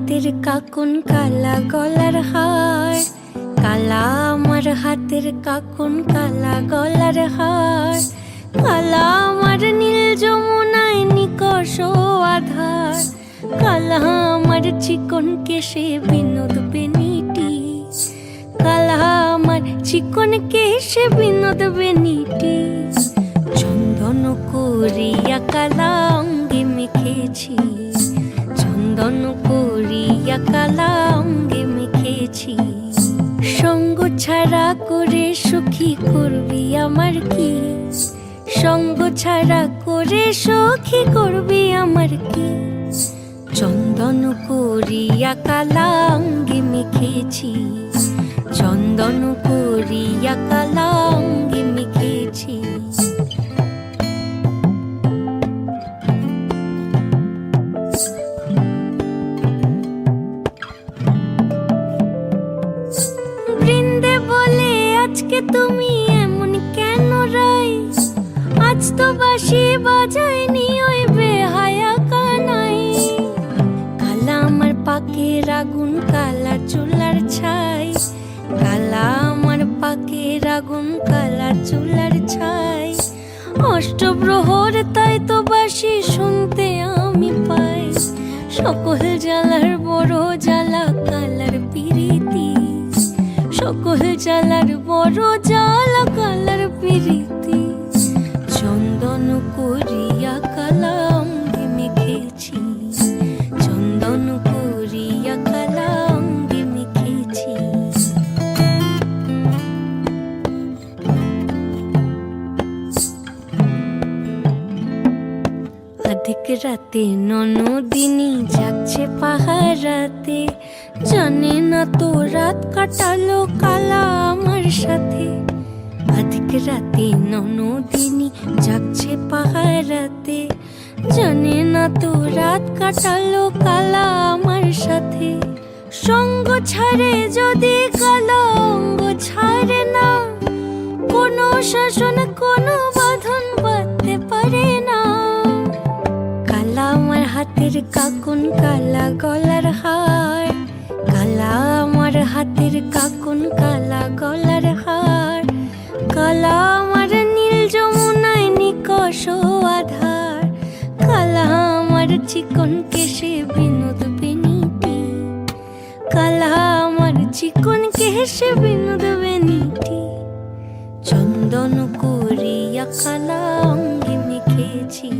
হাতের কাকুন কালা গলার হার, কালা আমার হাতের কাকুন কালা গলার হার, কালা আমার নীল যমুনায় নিকষ আধার, কালা আমার চিকন কেশে বিনোদ বেনিটি, কালা আমার চিকন কেশে বিনোদ বেনিটি। চন্দন করিয়া কালা অঙ্গে মেখেছি, চন্দন করিয়া কালা অঙ্গে মেখেছি। সঙ্গ ছাড়া করে সুখী করবি আমার কি, সঙ্গ ছাড়া করে সখী করবি আমার কি। চন্দন করিয়া কালা অঙ্গে মেখেছি, চন্দন করিয়া কালা অঙ্গে মেখেছি। বৃন্দে বলে আজকে তুমি এমন কেন রাই, আজ তো বাঁশি বাজায়নি ওই বেহায়া কানাই। কালা আমার পাকের আগুন কালা চুলার ছাই, কালা আমার পাকের আগুন কালা চুলার ছাই। অষ্টপ্রহর তাই তো বাঁশি শুনতে আমি পাই, সকল জ্বালার বড় জ্বালা কালার পিরিতি, সকল জ্বালার বড় জ্বালা কালার পিরিতি। চন্দন করিয়া কালা অঙ্গে মেখেছি, চন্দন করিয়া কালা অঙ্গে মেখেছি। অধিক রাতে ননদিনী যাচ্ছে পাহারাতে, জানে না তো রাত কাটালো কালা আমার সাথে। অধিক রাতে ননদিনী যাচ্ছে পাহারাতে, জানে না তো রাত কাটালো কালা আমার সাথে। সঙ্গ ছাড়ে যদি কালা অঙ্গ ছাড়ে না, কোনো শাসন কোনো বাঁধন বাঁধতে পারে না। কালা আমার হাতের কাকুন কালা গলার হার, কালা আমার হাতের কাকুন কালা গলার হার, কালা আমার নীল যমুনায় নিকষ আধার, কালা আমার চিকন কেশে বিনোদ বেনিটি, কালা আমার চিকন কেশে বিনোদ বেনিটি। চন্দন করিয়া কালা অঙ্গে মেখেছি।